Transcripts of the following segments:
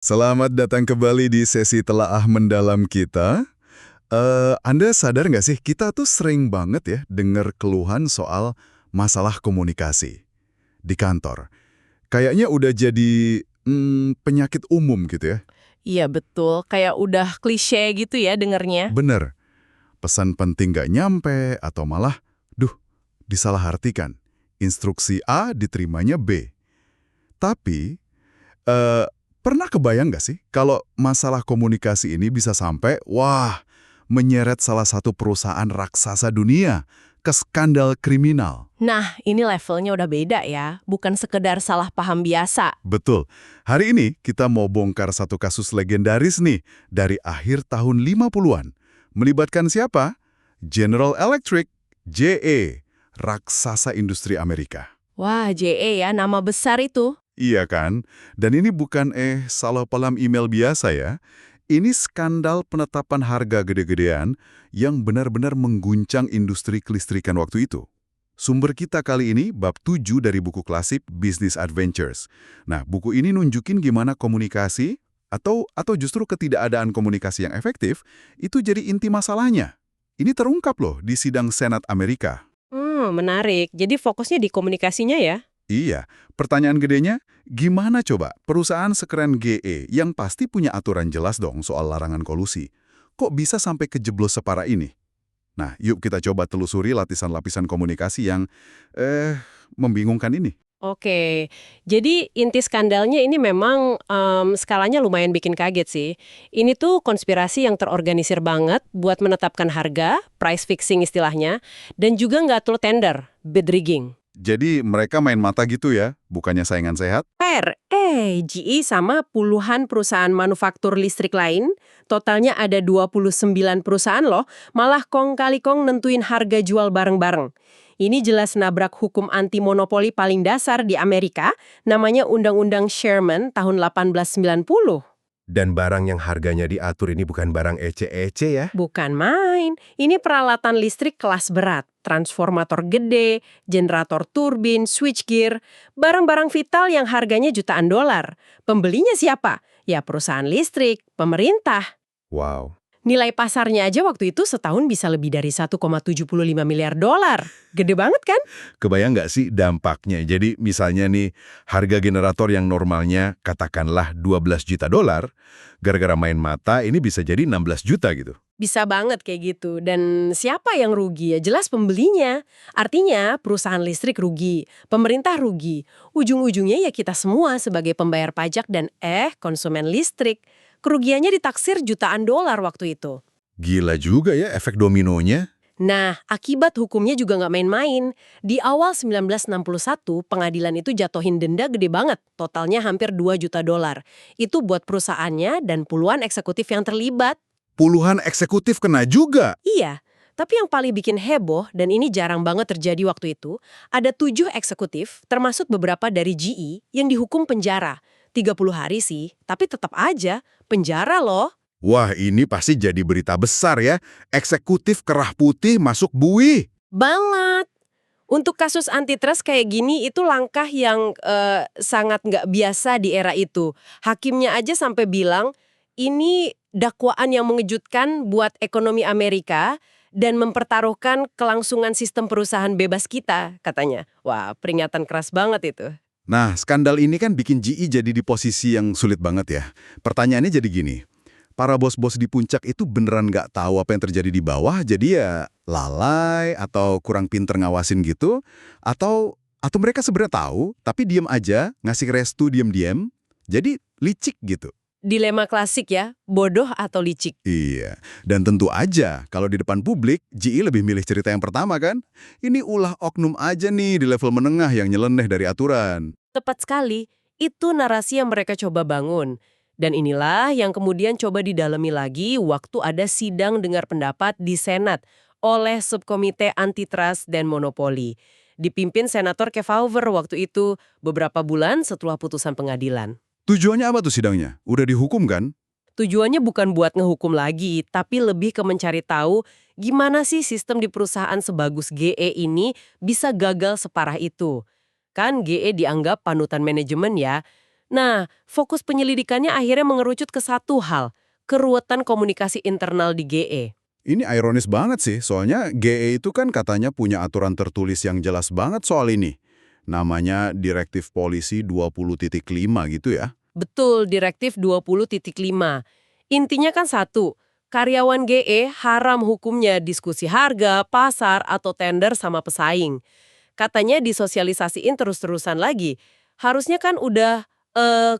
Selamat datang kembali di sesi telaah mendalam kita. Anda sadar nggak sih, kita tuh sering banget ya dengar keluhan soal masalah komunikasi di kantor. Kayaknya udah jadi penyakit umum gitu ya. Iya betul, kayak udah klise gitu ya dengernya. Bener, pesan penting nggak nyampe atau malah, duh, disalahartikan. Instruksi A diterimanya B. Tapi, eh, pernah kebayang nggak sih kalau masalah komunikasi ini bisa sampai, wah, menyeret salah satu perusahaan raksasa dunia ke skandal kriminal? Nah, ini levelnya udah beda ya, bukan sekedar salah paham biasa. Betul. Hari ini kita mau bongkar satu kasus legendaris nih dari akhir tahun 50-an. Melibatkan siapa? General Electric, GE, raksasa industri Amerika. Wah, JE ya, nama besar itu. Iya kan? Dan ini bukan salah paham email biasa ya. Ini skandal penetapan harga gede-gedean yang benar-benar mengguncang industri kelistrikan waktu itu. Sumber kita kali ini bab 7 dari buku klasik Business Adventures. Nah, buku ini nunjukin gimana komunikasi atau justru ketidakadaan komunikasi yang efektif itu jadi inti masalahnya. Ini terungkap loh di sidang Senat Amerika. Menarik. Jadi fokusnya di komunikasinya ya? Iya, pertanyaan gedenya, gimana coba perusahaan sekeren GE yang pasti punya aturan jelas dong soal larangan kolusi, kok bisa sampai kejeblos separah ini? Nah, yuk kita coba telusuri lapisan-lapisan komunikasi yang, membingungkan ini. Oke, jadi inti skandalnya ini memang skalanya lumayan bikin kaget sih. Ini tuh konspirasi yang terorganisir banget buat menetapkan harga, price fixing istilahnya, dan juga nggak atur tender, bid rigging. Jadi mereka main mata gitu ya, bukannya saingan sehat? GE sama puluhan perusahaan manufaktur listrik lain, totalnya ada 29 perusahaan loh, malah kong kali kong nentuin harga jual bareng-bareng. Ini jelas nabrak hukum anti-monopoli paling dasar di Amerika, namanya Undang-Undang Sherman tahun 1890. Dan barang yang harganya diatur ini bukan barang ece-ece ya. Bukan main, ini peralatan listrik kelas berat, transformator gede, generator turbin, switchgear, barang-barang vital yang harganya jutaan dolar. Pembelinya siapa? Ya perusahaan listrik, pemerintah. Wow. Nilai pasarnya aja waktu itu setahun bisa lebih dari 1,75 miliar dolar. Gede banget kan? Kebayang nggak sih dampaknya? Jadi misalnya nih, harga generator yang normalnya katakanlah 12 juta dolar, gara-gara main mata ini bisa jadi 16 juta gitu. Bisa banget kayak gitu. Dan siapa yang rugi? Ya jelas pembelinya. Artinya perusahaan listrik rugi, pemerintah rugi. Ujung-ujungnya ya kita semua sebagai pembayar pajak dan konsumen listrik. Kerugiannya ditaksir jutaan dolar waktu itu. Gila juga ya efek dominonya. Nah, akibat hukumnya juga nggak main-main. Di awal 1961, pengadilan itu jatuhin denda gede banget, totalnya hampir 2 juta dolar. Itu buat perusahaannya dan puluhan eksekutif yang terlibat. Puluhan eksekutif kena juga. Iya, tapi yang paling bikin heboh, dan ini jarang banget terjadi waktu itu, ada 7 eksekutif, termasuk beberapa dari GE, yang dihukum penjara. 30 hari sih, tapi tetap aja, penjara loh. Wah, ini pasti jadi berita besar ya. Eksekutif kerah putih masuk bui. Banget. Untuk kasus antitrust kayak gini, itu langkah yang sangat nggak biasa di era itu. Hakimnya aja sampai bilang, ini dakwaan yang mengejutkan buat ekonomi Amerika dan mempertaruhkan kelangsungan sistem perusahaan bebas kita, katanya. Wah, peringatan keras banget itu. Nah, skandal ini kan bikin GE jadi di posisi yang sulit banget ya. Pertanyaannya jadi gini, para bos-bos di puncak itu beneran nggak tahu apa yang terjadi di bawah, jadi ya lalai atau kurang pinter ngawasin gitu, atau mereka sebenarnya tahu, tapi diem aja, ngasih restu diem-diem, jadi licik gitu. Dilema klasik ya, bodoh atau licik. Iya, dan tentu aja kalau di depan publik, GE lebih milih cerita yang pertama kan? Ini ulah oknum aja nih di level menengah yang nyeleneh dari aturan. Tepat sekali, itu narasi yang mereka coba bangun. Dan inilah yang kemudian coba didalami lagi waktu ada sidang dengar pendapat di Senat oleh Subkomite Antitrust dan Monopoli. Dipimpin Senator Kefauver waktu itu beberapa bulan setelah putusan pengadilan. Tujuannya apa tuh sidangnya? Udah dihukum kan? Tujuannya bukan buat ngehukum lagi, tapi lebih ke mencari tahu gimana sih sistem di perusahaan sebagus GE ini bisa gagal separah itu. Kan GE dianggap panutan manajemen ya. Nah, fokus penyelidikannya akhirnya mengerucut ke satu hal, keruwetan komunikasi internal di GE. Ini ironis banget sih, soalnya GE itu kan katanya punya aturan tertulis yang jelas banget soal ini. Namanya Direktif Polisi 20.5 gitu ya. Betul, Direktif 20.5. Intinya kan satu, karyawan GE haram hukumnya diskusi harga, pasar, atau tender sama pesaing. Katanya disosialisasiin terus-terusan lagi. Harusnya kan udah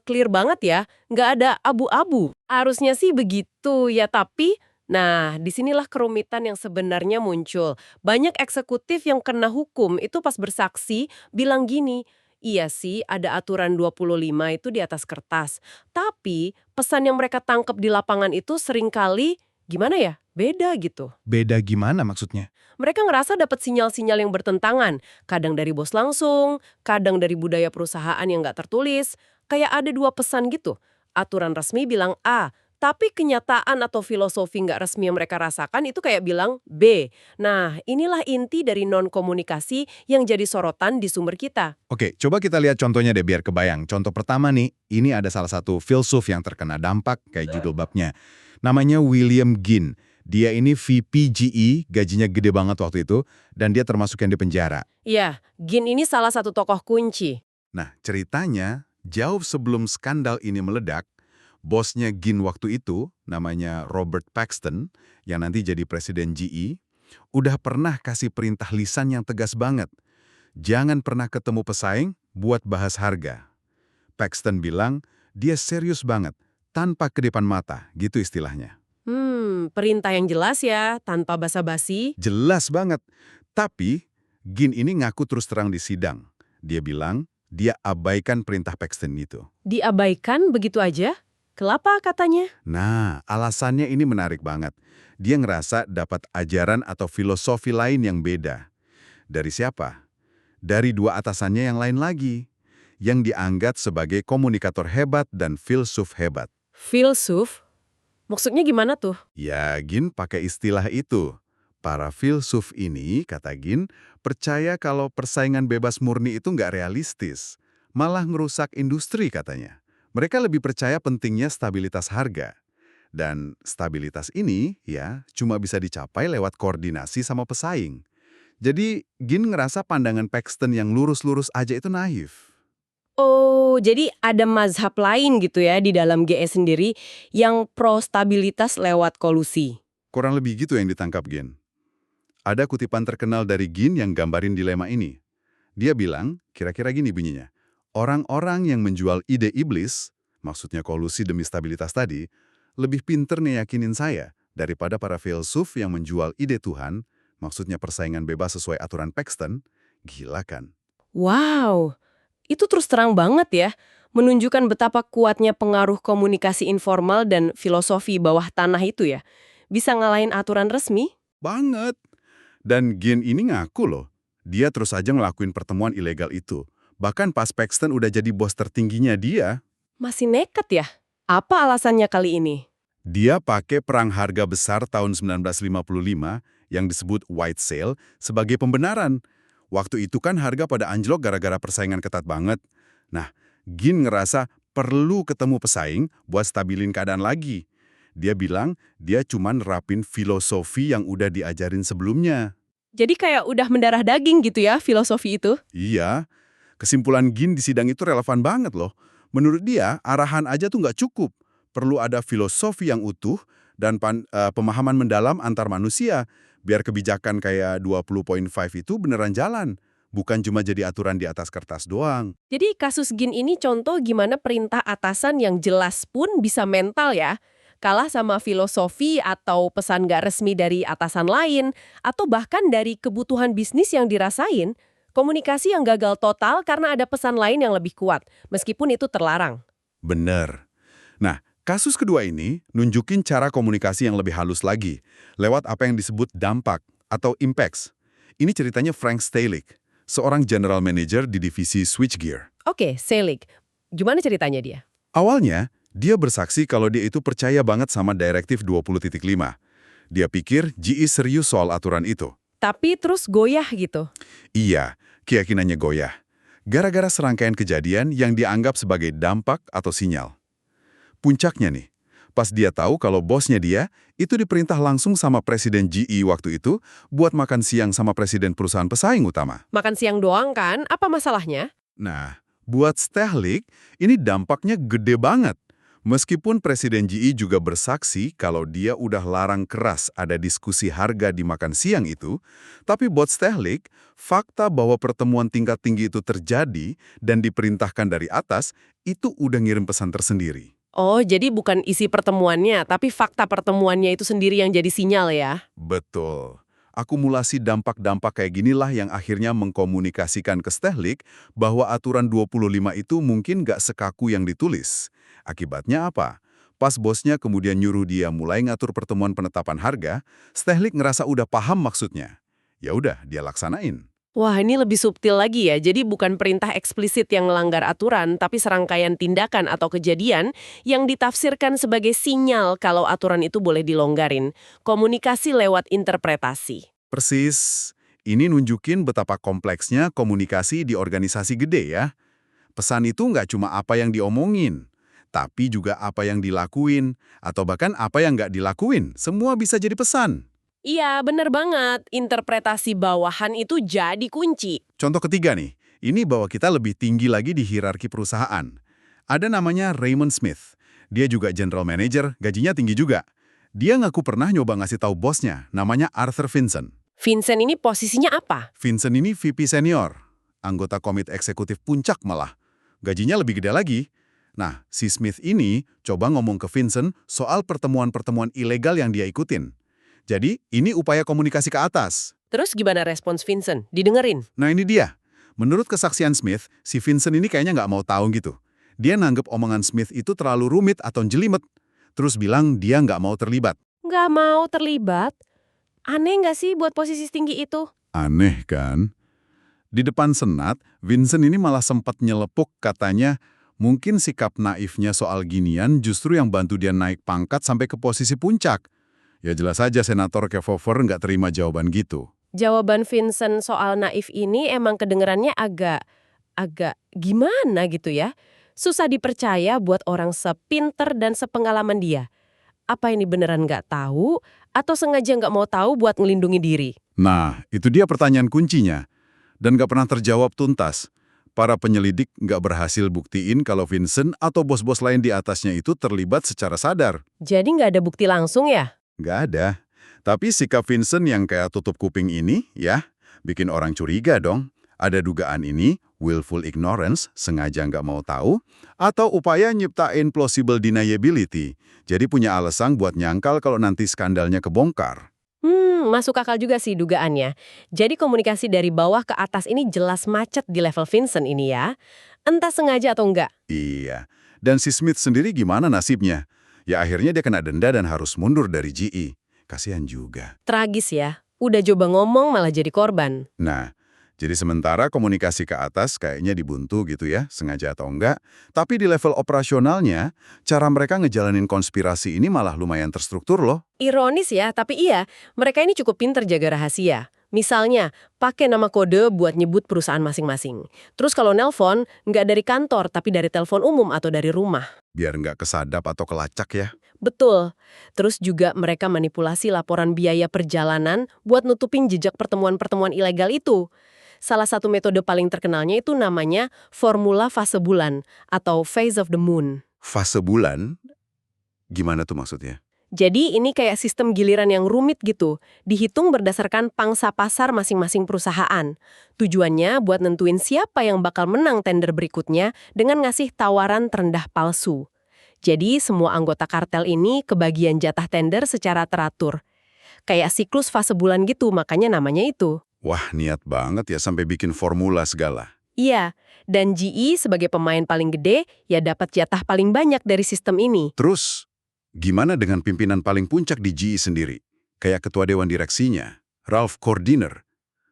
clear banget ya, nggak ada abu-abu. Harusnya sih begitu ya, tapi nah disinilah kerumitan yang sebenarnya muncul. Banyak eksekutif yang kena hukum itu pas bersaksi bilang gini, iya sih ada aturan 25 itu di atas kertas, tapi pesan yang mereka tangkap di lapangan itu seringkali gimana ya, beda gitu. Beda gimana maksudnya? Mereka ngerasa dapat sinyal-sinyal yang bertentangan, kadang dari bos langsung, kadang dari budaya perusahaan yang nggak tertulis, kayak ada dua pesan gitu. Aturan resmi bilang A, tapi kenyataan atau filosofi nggak resmi yang mereka rasakan itu kayak bilang B. Nah, inilah inti dari non-komunikasi yang jadi sorotan di sumber kita. Oke, coba kita lihat contohnya deh biar kebayang. Contoh pertama nih, ini ada salah satu filsuf yang terkena dampak kayak judul babnya. Namanya William Ginn. Dia ini VP GE, gajinya gede banget waktu itu, dan dia termasuk yang dipenjara. Ya, Ginn ini salah satu tokoh kunci. Nah, ceritanya, jauh sebelum skandal ini meledak, bosnya Ginn waktu itu, namanya Robert Paxton, yang nanti jadi presiden GE, udah pernah kasih perintah lisan yang tegas banget. Jangan pernah ketemu pesaing buat bahas harga. Paxton bilang, dia serius banget, tanpa kedipan mata, gitu istilahnya. Perintah yang jelas ya, tanpa basa-basi. Jelas banget. Tapi, Ginn ini ngaku terus terang di sidang. Dia bilang, dia abaikan perintah Paxton itu. Diabaikan begitu aja? Kelapa katanya? Nah, alasannya ini menarik banget. Dia ngerasa dapat ajaran atau filosofi lain yang beda. Dari siapa? Dari dua atasannya yang lain lagi, yang dianggap sebagai komunikator hebat dan filsuf hebat. Filsuf? Maksudnya gimana tuh? Ya, Ginn pakai istilah itu. Para filsuf ini, kata Ginn, percaya kalau persaingan bebas murni itu nggak realistis. Malah ngerusak industri katanya. Mereka lebih percaya pentingnya stabilitas harga. Dan stabilitas ini, ya, cuma bisa dicapai lewat koordinasi sama pesaing. Jadi, Ginn ngerasa pandangan Paxton yang lurus-lurus aja itu naif. Oh, jadi ada mazhab lain gitu ya di dalam GE sendiri yang pro stabilitas lewat kolusi. Kurang lebih gitu yang ditangkap Ginn. Ada kutipan terkenal dari Ginn yang gambarin dilema ini. Dia bilang, kira-kira gini bunyinya, orang-orang yang menjual ide iblis, maksudnya kolusi demi stabilitas tadi, lebih pinter nih yakinin saya daripada para filsuf yang menjual ide Tuhan, maksudnya persaingan bebas sesuai aturan Paxton. Gila kan? Wow, itu terus terang banget ya, menunjukkan betapa kuatnya pengaruh komunikasi informal dan filosofi bawah tanah itu ya. Bisa ngalahin aturan resmi? Banget. Dan Ginn ini ngaku loh, dia terus aja ngelakuin pertemuan ilegal itu. Bahkan pas Paxton udah jadi bos tertingginya dia, Masih nekat ya? Apa alasannya kali ini? dia pakai perang harga besar tahun 1955 yang disebut White Sale sebagai pembenaran. Waktu itu kan harga pada anjlok gara-gara persaingan ketat banget. Nah, Ginn ngerasa perlu ketemu pesaing buat stabilin keadaan lagi. Dia bilang dia cuma nerapin filosofi yang udah diajarin sebelumnya. Jadi kayak udah mendarah daging gitu ya filosofi itu? Iya, kesimpulan Ginn di sidang itu relevan banget loh. Menurut dia, arahan aja tuh nggak cukup. Perlu ada filosofi yang utuh dan pemahaman mendalam antar manusia. Biar kebijakan kayak 20.5 itu beneran jalan. Bukan cuma jadi aturan di atas kertas doang. Jadi kasus Ginn ini contoh gimana perintah atasan yang jelas pun bisa mental ya. Kalah sama filosofi atau pesan gak resmi dari atasan lain, atau bahkan dari kebutuhan bisnis yang dirasain, komunikasi yang gagal total karena ada pesan lain yang lebih kuat, meskipun itu terlarang. Bener. Nah, kasus kedua ini nunjukin cara komunikasi yang lebih halus lagi, lewat apa yang disebut dampak atau impacts. Ini ceritanya Frank Stehlik, seorang general manager di divisi switchgear. Oke, Selig. Gimana ceritanya dia? Awalnya, dia bersaksi kalau dia itu percaya banget sama Direktif 20.5. Dia pikir GE serius soal aturan itu. Tapi terus goyah gitu. Iya, keyakinannya goyah. gara-gara serangkaian kejadian yang dianggap sebagai dampak atau sinyal. Puncaknya nih, pas dia tahu kalau bosnya dia itu diperintah langsung sama Presiden GE waktu itu buat makan siang sama Presiden perusahaan pesaing utama. Makan siang doang kan? Apa masalahnya? Nah, buat Stehlik, ini dampaknya gede banget. Meskipun Presiden GE juga bersaksi kalau dia udah larang keras ada diskusi harga di makan siang itu, tapi buat Stehlik, fakta bahwa pertemuan tingkat tinggi itu terjadi dan diperintahkan dari atas, itu udah ngirim pesan tersendiri. Oh, jadi bukan isi pertemuannya, tapi fakta pertemuannya itu sendiri yang jadi sinyal ya? Betul. Akumulasi dampak-dampak kayak ginilah yang akhirnya mengkomunikasikan ke Stehlik bahwa aturan 25 itu mungkin nggak sekaku yang ditulis. Akibatnya apa? Pas bosnya kemudian nyuruh dia mulai ngatur pertemuan penetapan harga, Stehlik ngerasa udah paham maksudnya. Ya udah, dia laksanain. Wah, ini lebih subtil lagi ya. Jadi bukan perintah eksplisit yang melanggar aturan, tapi serangkaian tindakan atau kejadian yang ditafsirkan sebagai sinyal kalau aturan itu boleh dilonggarin. Komunikasi lewat interpretasi. Persis. Ini nunjukin betapa kompleksnya komunikasi di organisasi gede ya. Pesan itu nggak cuma apa yang diomongin, tapi juga apa yang dilakuin, atau bahkan apa yang nggak dilakuin. Semua bisa jadi pesan. Iya, bener banget. Interpretasi bawahan itu jadi kunci. Contoh ketiga nih, ini bahwa kita lebih tinggi lagi di hierarki perusahaan. Ada namanya Raymond Smith. Dia juga general manager, gajinya tinggi juga. Dia ngaku pernah nyoba ngasih tahu bosnya, namanya Arthur Vincent. Vincent ini posisinya apa? Vincent ini VP senior, anggota komite eksekutif puncak malah. Gajinya lebih gede lagi. Nah, si Smith ini coba ngomong ke Vincent soal pertemuan-pertemuan ilegal yang dia ikutin. Jadi, ini upaya komunikasi ke atas. Terus gimana respons Vincent? Didengerin? Nah ini dia. Menurut kesaksian Smith, si Vincent ini kayaknya nggak mau tahu gitu. Dia nanggep omongan Smith itu terlalu rumit atau jelimet. Terus bilang dia nggak mau terlibat. Nggak mau terlibat? Aneh nggak sih buat posisi tinggi itu? Aneh kan? Di depan Senat, Vincent ini malah sempat nyelepuk katanya mungkin sikap naifnya soal ginian justru yang bantu dia naik pangkat sampai ke posisi puncak. Ya jelas saja Senator Kefauver nggak terima jawaban gitu. Jawaban Vincent soal naif ini emang kedengerannya agak gimana gitu ya. Susah dipercaya buat orang sepinter dan sepengalaman dia. Apa ini beneran nggak tahu atau sengaja nggak mau tahu buat ngelindungi diri? Nah, itu dia pertanyaan kuncinya. Dan nggak pernah terjawab tuntas. Para penyelidik nggak berhasil buktiin kalau Vincent atau bos-bos lain di atasnya itu terlibat secara sadar. Jadi nggak ada bukti langsung ya? Nggak ada. Tapi sikap Vincent yang kayak tutup kuping ini, ya, bikin orang curiga dong. Ada dugaan ini, willful ignorance, sengaja nggak mau tahu, atau upaya nyiptain plausible deniability. Jadi punya alasan buat nyangkal kalau nanti skandalnya kebongkar. Masuk akal juga sih dugaannya. Jadi komunikasi dari bawah ke atas ini jelas macet di level Vincent ini ya. Entah sengaja atau enggak. Iya. Dan si Smith sendiri gimana nasibnya? Ya akhirnya dia kena denda dan harus mundur dari GE. Kasihan juga. Tragis ya. Udah coba ngomong malah jadi korban. Nah, jadi sementara komunikasi ke atas kayaknya dibuntu gitu ya, sengaja atau enggak. Tapi di level operasionalnya, cara mereka ngejalanin konspirasi ini malah lumayan terstruktur loh. Ironis ya, tapi iya, mereka ini cukup pinter jaga rahasia. Misalnya, pakai nama kode buat nyebut perusahaan masing-masing. Terus kalau nelpon, nggak dari kantor, tapi dari telepon umum atau dari rumah. Biar nggak kesadap atau kelacak ya. Betul. Terus juga mereka manipulasi laporan biaya perjalanan buat nutupin jejak pertemuan-pertemuan ilegal itu. Salah satu metode paling terkenalnya itu namanya formula fase bulan atau phase of the moon. Fase bulan? Gimana tuh maksudnya? Jadi ini kayak sistem giliran yang rumit gitu, dihitung berdasarkan pangsa pasar masing-masing perusahaan. Tujuannya buat nentuin siapa yang bakal menang tender berikutnya dengan ngasih tawaran terendah palsu. Jadi semua anggota kartel ini kebagian jatah tender secara teratur. Kayak siklus fase bulan gitu, makanya namanya itu. Wah, niat banget ya sampai bikin formula segala. Iya, dan GE sebagai pemain paling gede ya dapat jatah paling banyak dari sistem ini. Terus, gimana dengan pimpinan paling puncak di GE sendiri? Kayak ketua dewan direksinya, Ralph Kordiner.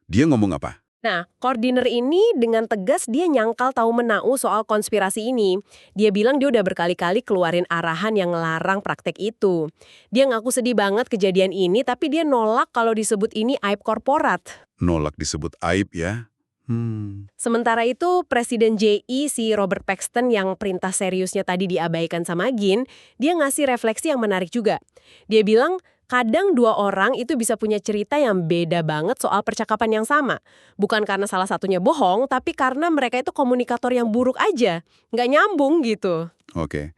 Dia ngomong apa? Nah, Kordiner ini dengan tegas dia nyangkal tahu menau soal konspirasi ini. Dia bilang dia udah berkali-kali keluarin arahan yang ngelarang praktek itu. Dia ngaku sedih banget kejadian ini, tapi dia nolak kalau disebut ini aib korporat. Nolak disebut aib ya? Sementara itu, Presiden JI si Robert Paxton yang perintah seriusnya tadi diabaikan sama Gin, dia ngasih refleksi yang menarik juga. Dia bilang, kadang dua orang itu bisa punya cerita yang beda banget soal percakapan yang sama. Bukan karena salah satunya bohong, tapi karena mereka itu komunikator yang buruk aja. Nggak nyambung gitu. Oke.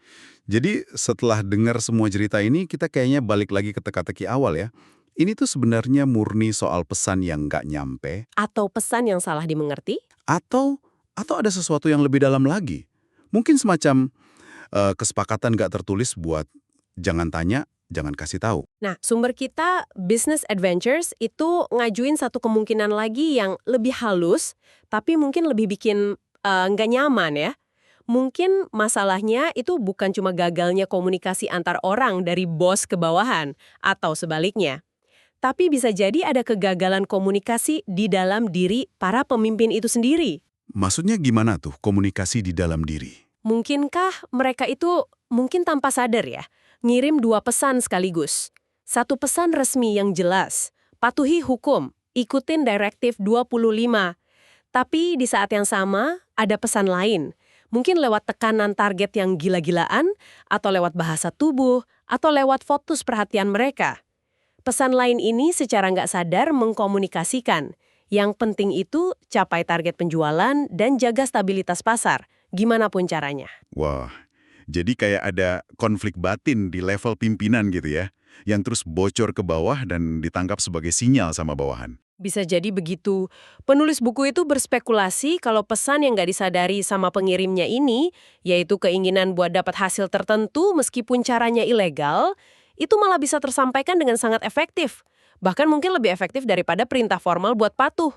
Jadi setelah dengar semua cerita ini, kita kayaknya balik lagi ke teka-teki awal ya. Ini tuh sebenarnya murni soal pesan yang nggak nyampe, Atau pesan yang salah dimengerti? atau ada sesuatu yang lebih dalam lagi. Mungkin semacam kesepakatan nggak tertulis buat jangan tanya, jangan kasih tahu. Nah, sumber kita Business Adventures itu ngajuin satu kemungkinan lagi yang lebih halus, tapi mungkin lebih bikin nggak nyaman ya. Mungkin masalahnya itu bukan cuma gagalnya komunikasi antar orang dari bos ke bawahan, atau sebaliknya. Tapi bisa jadi ada kegagalan komunikasi di dalam diri para pemimpin itu sendiri. Maksudnya gimana tuh komunikasi di dalam diri? Mungkinkah mereka itu mungkin tanpa sadar ya, ngirim dua pesan sekaligus. Satu pesan resmi yang jelas, patuhi hukum, ikutin Direktif 25. Tapi di saat yang sama, ada pesan lain. Mungkin lewat tekanan target yang gila-gilaan, atau lewat bahasa tubuh, atau lewat fokus perhatian mereka. Pesan lain ini secara nggak sadar mengkomunikasikan. Yang penting itu capai target penjualan dan jaga stabilitas pasar, gimana pun caranya. Wah, jadi kayak ada konflik batin di level pimpinan gitu ya, yang terus bocor ke bawah dan ditangkap sebagai sinyal sama bawahan. Bisa jadi begitu. Penulis buku itu berspekulasi kalau pesan yang nggak disadari sama pengirimnya ini, yaitu keinginan buat dapat hasil tertentu meskipun caranya ilegal, itu malah bisa tersampaikan dengan sangat efektif. Bahkan mungkin lebih efektif daripada perintah formal buat patuh.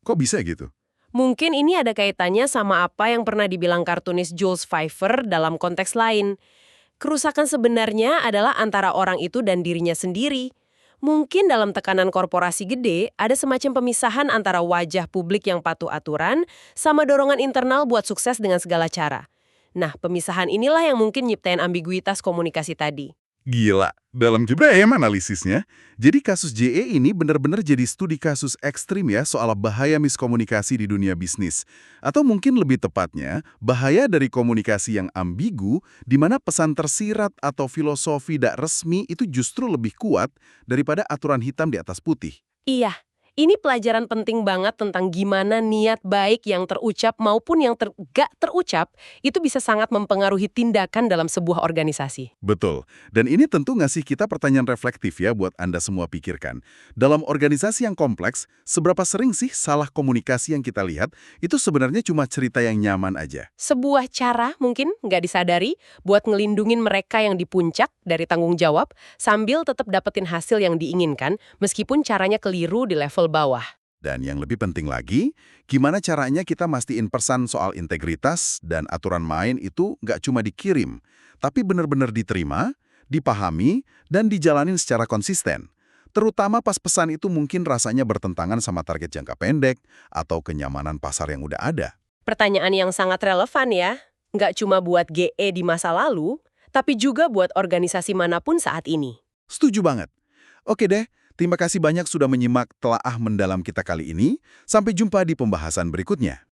Kok bisa gitu? Mungkin ini ada kaitannya sama apa yang pernah dibilang kartunis Jules Pfeiffer dalam konteks lain. Kerusakan sebenarnya adalah antara orang itu dan dirinya sendiri. Mungkin dalam tekanan korporasi gede, ada semacam pemisahan antara wajah publik yang patuh aturan sama dorongan internal buat sukses dengan segala cara. Nah, pemisahan inilah yang mungkin nyiptain ambiguitas komunikasi tadi. Gila, dalam juga ya analisisnya. Jadi kasus JE ini benar-benar jadi studi kasus ekstrim ya soal bahaya miskomunikasi di dunia bisnis. Atau mungkin lebih tepatnya, bahaya dari komunikasi yang ambigu di mana pesan tersirat atau filosofi tidak resmi itu justru lebih kuat daripada aturan hitam di atas putih. Iya, ini pelajaran penting banget tentang gimana niat baik yang terucap maupun yang gak terucap itu bisa sangat mempengaruhi tindakan dalam sebuah organisasi. Betul. Dan ini tentu ngasih kita pertanyaan reflektif ya buat Anda semua pikirkan. Dalam organisasi yang kompleks, seberapa sering sih salah komunikasi yang kita lihat itu sebenarnya cuma cerita yang nyaman aja? Sebuah cara mungkin nggak disadari buat ngelindungin mereka yang di puncak dari tanggung jawab sambil tetap dapetin hasil yang diinginkan meskipun caranya keliru di level bawah. Dan yang lebih penting lagi, gimana caranya kita mastiin pesan soal integritas dan aturan main itu nggak cuma dikirim, tapi benar-benar diterima, dipahami, dan dijalanin secara konsisten. Terutama pas pesan itu mungkin rasanya bertentangan sama target jangka pendek atau kenyamanan pasar yang udah ada. Pertanyaan yang sangat relevan ya, nggak cuma buat GE di masa lalu, tapi juga buat organisasi manapun saat ini. Setuju banget. Oke deh, terima kasih banyak sudah menyimak telaah mendalam kita kali ini. Sampai jumpa di pembahasan berikutnya.